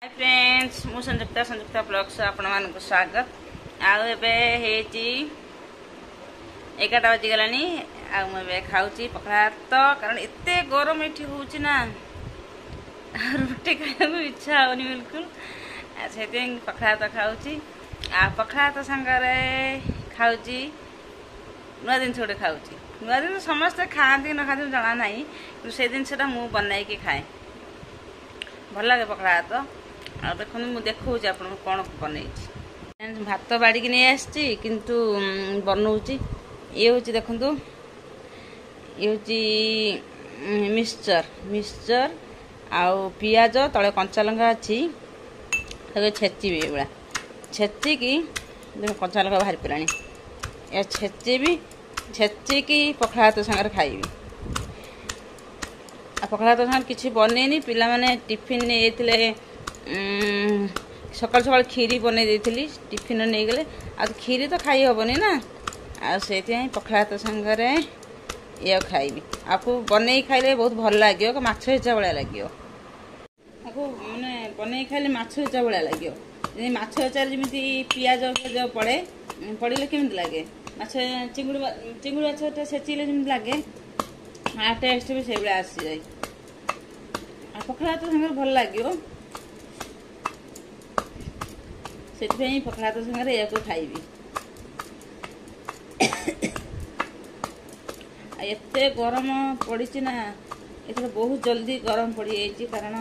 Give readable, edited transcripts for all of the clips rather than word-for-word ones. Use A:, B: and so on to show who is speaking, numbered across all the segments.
A: hi friends मु Sanjukta blogs आपण मानक स्वागत आउ एबे हेची 11 बजी गलानी आ मैं खाऊची पखड़ा तो कारण एते गरम एठी होची ना रोटी खाइबा इच्छा होनी बिल्कुल सेते पखड़ा तो खाऊची आ पखड़ा तो संगरे खाऊची नुआ दिन छोड़े खाऊची नुआ दिन समस्त खाती न खाती जाना नहीं तो से दिन सेटा मु बनाई के खाए भल लगे पखड़ा तो आ देखो मु देखो आपन कोन बनै भात बाड़ी की नहीं आछि किंतु बनौची ये होची देखंतु ये होची मिक्सचर आउ पियाज तले कंचा लंका अछि तबे छेची भी बड़ा छेची की देखो कंचा लंका बाहर पलानी ए छेची की पखड़ा तो संगर खाइबी आ पखड़ा तो संगर किछि बनेनी पिला माने टिफिन ने एथिले सकाल सकाल खीरी बने देथिली टिफिन नहीं गले आ खीरी तो खाई हबनी ना आ सेति पखड़ा तो संगरे ये खाइबी आपको बने खाइले बहुत भल लागियो को माछ हेचा बळा लागियो आपको माने बने खाइले माछ हेचा बळा लागियो जे माछ हेचा जेमिति पियाज जो पड़े केमिति लागे माछ चिंगुड़ी माछ सेचिले जेमिति लागे आ टेस्ट भी से बळा आसी जाय आ पखड़ा तो संगर भल लागियो से पखड़ा तो संगे या खाइबी एते गरम पड़ी ना ये बहुत जल्दी गरम पड़ जाइए कारण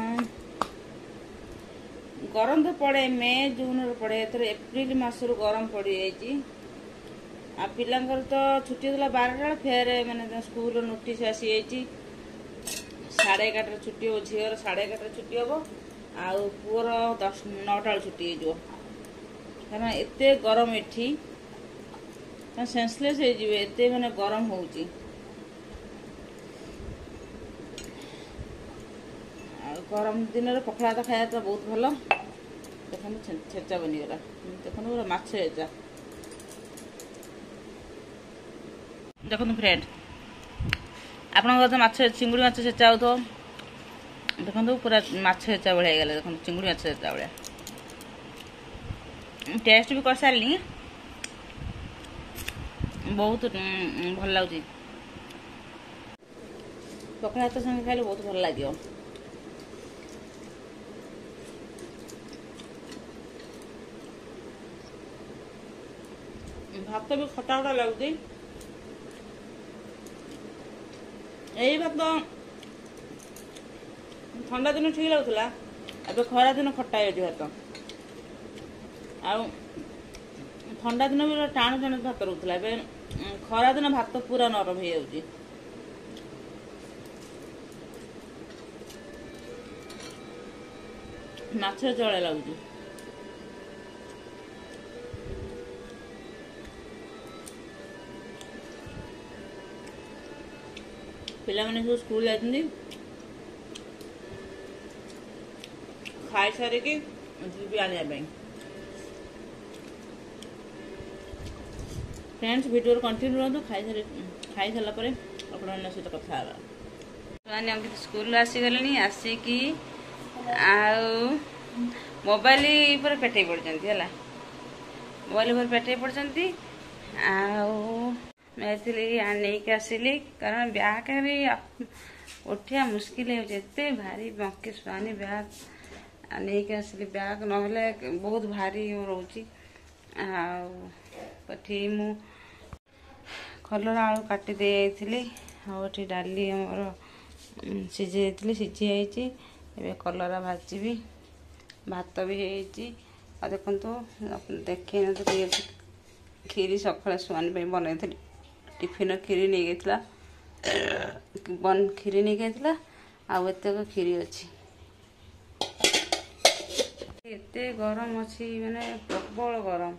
A: गरम तो पड़े मे जून पड़े एप्रिल मसरू गरम पड़ जाइए आ पिलांकर तो छुट्टी होता 12टा फेर मैंने स्कूल नोटिस आसी जाइए 11:30 छुट्टी हो झीर 11:30 छुट्टी हम आउ पुअर 9टा छुट्टी हो कारण एते गरम एठी सेंसलेस हो जिवे एते माने गरम होउची गरम दिन रे पखड़ा तो खाया तो बहुत भलो देखन छेचा बनी गला देखन पूरा माछ छेचा देखन फ्रेंड आपन गत माछ चिंगुड़ी माछ छेचा हो तो देखन पूरा माछ छेचा बळिया गेला देखन चिंगुड़ी माछ छेचा बळिया टेस्ट भी कर सारी बहुत भल लगे पखड़ा तो संगे खाइले बहुत भल लगे भात भी खटा खटा लगुच यही भात ठंडा दिन ठीक लगुला अब खरा दिन खटा है भात आउ ठंडा दिन भी टाण टाण भात रोला खरा दिन भात पूरा नरम हो जाऊँगी माछ जड़े लगुच पिला माने सब स्कूल जाती खाई सारिकी जी आने फ्रेंड्स वीडियो कंटिन्यू रहतु खाई सारा पर अपन सहित कथा मैंने स्कूल आसीगले आसिकी मोबाइल पर पेटे पड़ते है मोबाइल पर पेटे पड़ते आने आसली कारण ब्याग भी उठिया मुस्किल होते भारी बंकी सुहानी ब्याग आने आसली ब्याग ना बहुत भारी रोची पठी मु कलरा आलू काटी दे जाइली आठी डाली आमर सीझे सीझी जाइए कलरा भाजी भात भी हो देखु देखे खीरी सका सुहानी बनई टिफिन खीरी नहीं गई खीरी नहीं गई आत खीरी अच्छी एते गरम अच्छी माने प्रबल गरम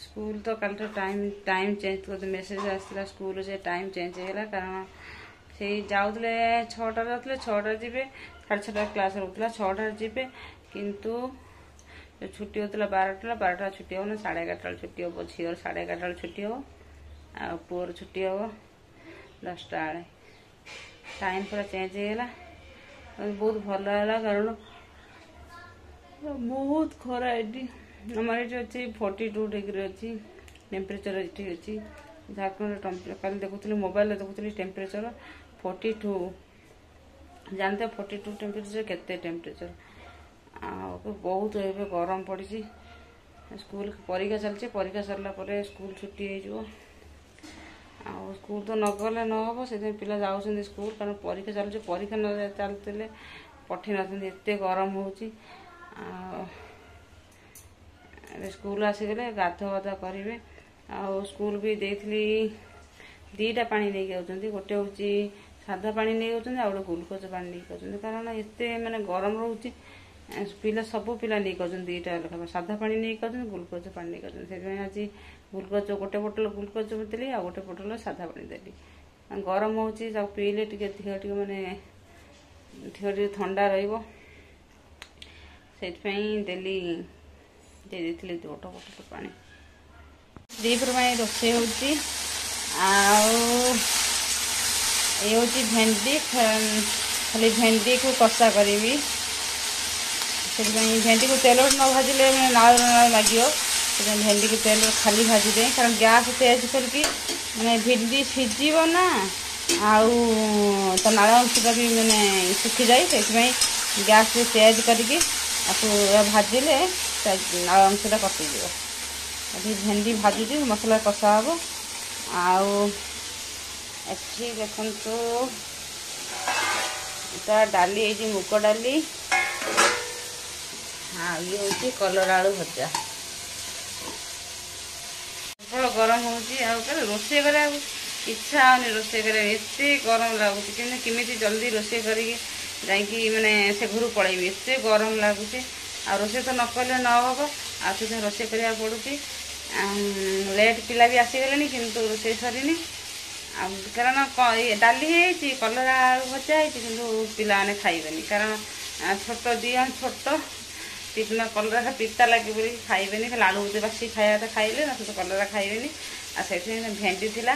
A: स्कूल तो कल तो टाइम चेंज कर मेसेज आसला स्कूल से टाइम चेंज होगा कारण से जाऊले 6टा जाते 6टा जी 6:30 क्लास रोला 6टा जी किंतु छुट्टी होता 12टा छुट्टी हो 11:30 छुट्टी हम झीर 11:30 छुट्टी हो आ पुअर छुट्टी हम 10टा टाइम पूरा चेंज होगा बहुत भल है कारण बहुत खरा ये आम ये अच्छी 42 डिग्री अच्छी टेम्परेचर ये अच्छी झारखंड कल देखुली मोबाइल देखुली टेम्परेचर 42 जानते 42 टेम्परेचर केते टेम्परेचर बहुत एवं गरम पड़ी स्कूल परीक्षा चलती परीक्षा सरला स्कूल छुट्टी हो स्कूल तो नगले न हम से पिला जाऊँ स्कूल कारण परीक्षा चलती परीक्षा न चलते पठे न एत गरम हो स्कूल आसीगले गाधा करेंगे स्कूल भी देती दीटा पानी नहीं जाऊँच गोटे हूँ साधा पानी नहीं जाऊँ आ गए ग्लुकोज पानी नहीं जाऊँ कारण एत मानने गरम रोचे पिला सब पिला नहीं कर दीटा लेखा साधा पानी नहीं कर ग्लुकोज पानी नहीं कर आज ग्लुकोज गोटे बोतल ग्लुकोज देली आ गोटे बोतल साधा पानी देली गरम हो पीले टे माने ठंडा रही देली दे गोटे बोतल पानी दीपर रोषे होची भेंडी खाली भेंडी को कषा करी भेंडी को तेल न भाजिले नाल लगे भेंडी को तेल खाली भाजी दे कारण गैस तेज करके मैंने भेंडी सीझब ना तो नाल अंशटा भी मैंने सुखी जाए से गैस तेज करके भाजिले नाल अंशटा कटिज अभी भेंडी भाजुची मसला कषा हम एठी देखु डाली ये मुग डाली हाँ ये हूँ कलर आलू भजा प्रबल गरम हो रोषे कर इच्छा होनी रोषे कर गरम लगुच केमी जल्दी रोषे कर माने से घर पलैबी एत गरम लगुच रोषे तो नकले न हम आसे रोषे करा पड़ुची लेट पिला भी आसीगले किंतु रोषे सरीनी कारण डाली कलर आलू भजा कि पिला खाइबेनी कारण छोट दिहन छोट टिफिन कलरा पिता लगे बोली खाइबेनी खाली आलू भजा बासी खाया तो खाइले ना तो कलरा खाइबेनी से भेंडी थिला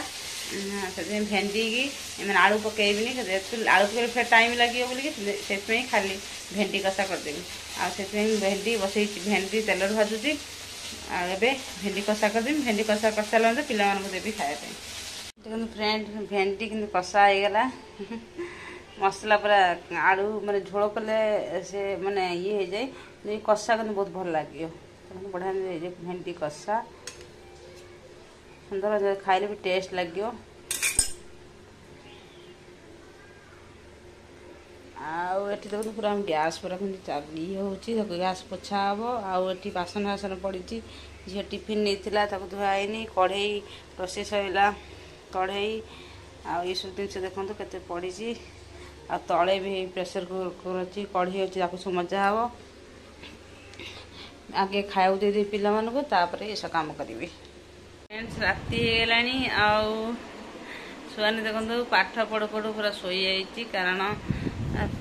A: से भेंडी की मैंने आलू पकईबिनी आलू पकड़ फिर टाइम लगे बोलिकी से खाली भेंडी कषा करदेवी से भेंडी बसई भेंडी तेल भाजुची आबे भेंडी कषा करदेवी भेंडी कषा कर सारा पिला देवी खायापी देखो फ्रेंड भेंडी कि कषा होगला मसला पूरा आलू माने झोल कले से माने ये हो जाए कषा कर बहुत भल लगे बढ़िया भेंडी कषा सुंदर खाइले भी टेस्ट लगे आठी देखो पूरा गैस पूरा ये हूँ गैस पोछा हम आठी बासन बासन पड़ी झील टिफिन नहीं धुआईनी कढ़ई रोषे सैला कढ़ई ये सब जिन देखो के पड़ी तले भी प्रेसर कुकर अच्छी कढ़ई अच्छी सब मजा हम आगे खाया दे पिला मानू तापर ये सब कम करी फ्रेंड्स राति होगला छुआनी देखो पाठ पढ़ु पढ़ु पूरा शोई जाइए कारण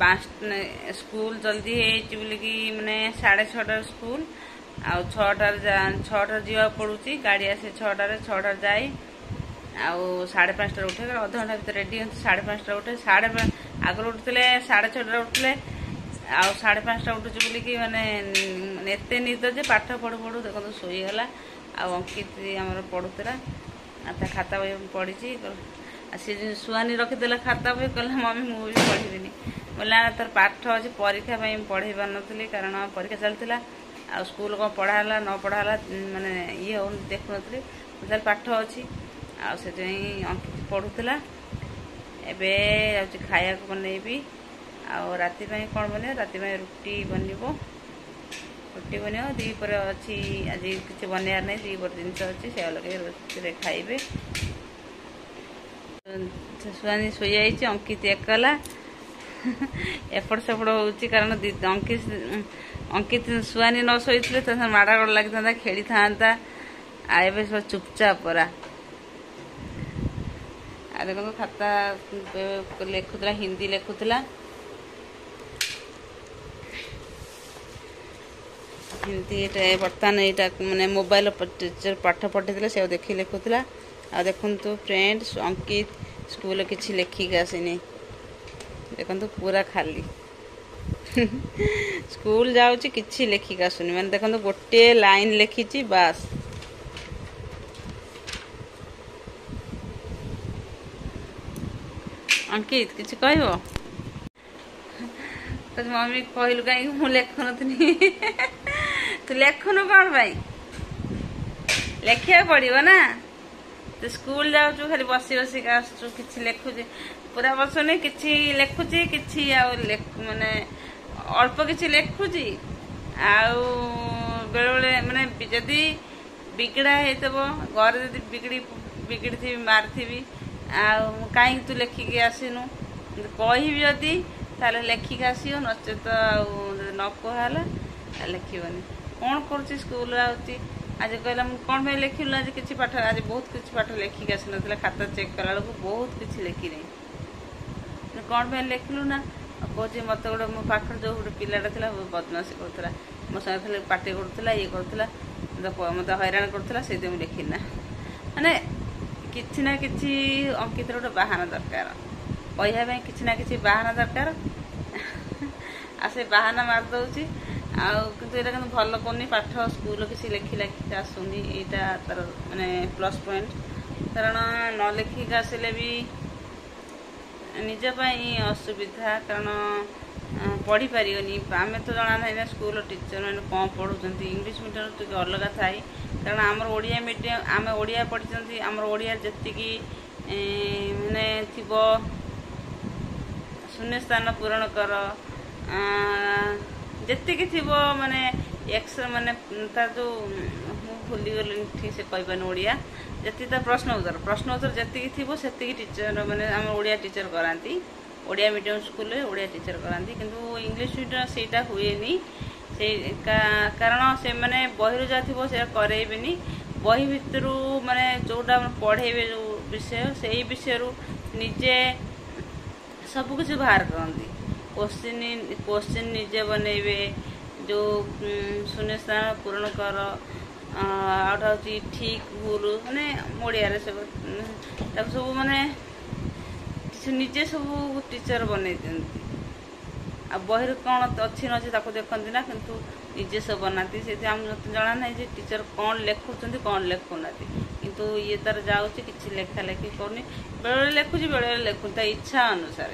A: 5 स्कूल जल्दी बोलिकी मैंने 6:30 स्कूल आ 6टार जा पड़ुची गाड़ी आसे 6टार जाए आउ 5:30 उठे अध घंटा भर रेडी होती 5:30 उठे आगुरी उठुले 6:30 उठुले आउ 5:30 उठुचे बोलिकी माने एत निद जे पाठ पढ़ु पढ़ु देखो शोईगला अंकित आमर पढ़ुला खाता बही पढ़ी सी शुआनी रखीदे खाता बही कहला मम्मी मुझे पढ़ी बोला तर पाठ अच्छे परीक्षा पढ़े पार नी कारण परीक्षा चलता आ स्कूल कौन पढ़ाला न पढ़ाला माने ये हो देखु नी पाठ अच्छी से अंकित पढ़ुला एवं खाया बनैबी राति कौन बन राति रुटी बन दीपर अच्छी आज किसी बनवार नहीं दीपर जिनस अच्छी से लगे रोटी खाइबे शुआनी शो जाइए अंकित एकला एपट सेपट हो कारण अंकित शुआनी न शोते तो माड़ा गड़ लगी था खेली था आए सब चुपचाप परा देखो खाता लिखुला हिंदी लिखुला हिंदी बर्तमान यहाँ मैंने मोबाइल टीचर पाठ पढ़े से देखी लिखुला आ देखु फ्रेंड्स अंकित स्कूल किसी लेखिक आसनी देखो पूरा खाली स्कूल जाऊँगी किसी लेखिक आसुनी मैंने देखो गोटे लाइन लिखी बास अंकित किसी कह मम्मी कहलु कहीं मुझे लेखुन तू लेखुन कौन पाई लेखिया पड़ो ना तू स्कूल जाऊँ खाली बसी बसिक आसु कि लेखुची पूरा बसुनी कि लेखुची कि माने अल्प किसी लेखुची आउ बेले बेले माने जदि बिगड़ा हो घर जब बिगड़ी थी मारी कहीं तू लेखिकी आसीनु कहबी जदि ताले लेखिक आसो नचेत न कहला लेखिबनी कौन कर स्कूल आउची आज कहला कौन भाई लेखिलु आज किसी पाठ आज बहुत किसी पाठ लेखिक आसी ना खाता चेक कला बेलू बहुत किसी लेखि नहीं कौन भाई लेखिलु ना कहे मत गोटे मो पाखे जो गोटे पिलाटा था बदमाशी करूला मो संगे पार्टी करूला ये करूला मत हैरान करूला से लेखिना माने किसी ना कि अंकित गोटे बाहाना दरकार कहवाई कि ना कि बाहाना दरकार आ से बाहाना मारिदे आंतु यहाँ कि भल करनी पाठ स्कूल किसी लेखि लेखिक आसुनी यहाँ तार माने प्लस पॉइंट कारण न लेखिक आसिले भी निजपाई असुविधा कारण पढ़ी पारनी आम तो जना ना स्कूल टीचर मैंने कौन पढ़ुं इंग्लीश मीडियम टी अलग थाए कारण आमर ओडिया मीडियम आम ओडिया पढ़ी आमर ओडिया जी माने थी शून्य स्थान पूरण कर जी थी माने एक्स माने तार जो भूली गली ठीक से कहबानी ओडिया जी तार प्रश्न उत्तर जी थी से टीचर माने आम ओडिया टीचर कराती Odia medium school Odia teacher कराती किंतु इंग्लीश मीडियम सेटा हुएनी से कारण से माने बही जहाँ थी से करेबेनी बही भितर माने जोटा पढ़ेबे जो विषय से विषय निजे सबकिछ बाहर करती क्वेश्चन निजे बनइबे जो शून्य स्थान पूरण कर आउटा हूँ ठीक भूल माने ओडिया सब माने निजे सब टीचर बनई दिखती आ बही कौन अच्छी नची देखती ना किंतु निजे सब बनाती से जना ना टीचर कौन लेखुं कौन लेखुना किंतु ये तार जाऊँगी किसी लेखा लेखि करनी बेले लेखुची बेले लेखुनी ता इच्छा अनुसार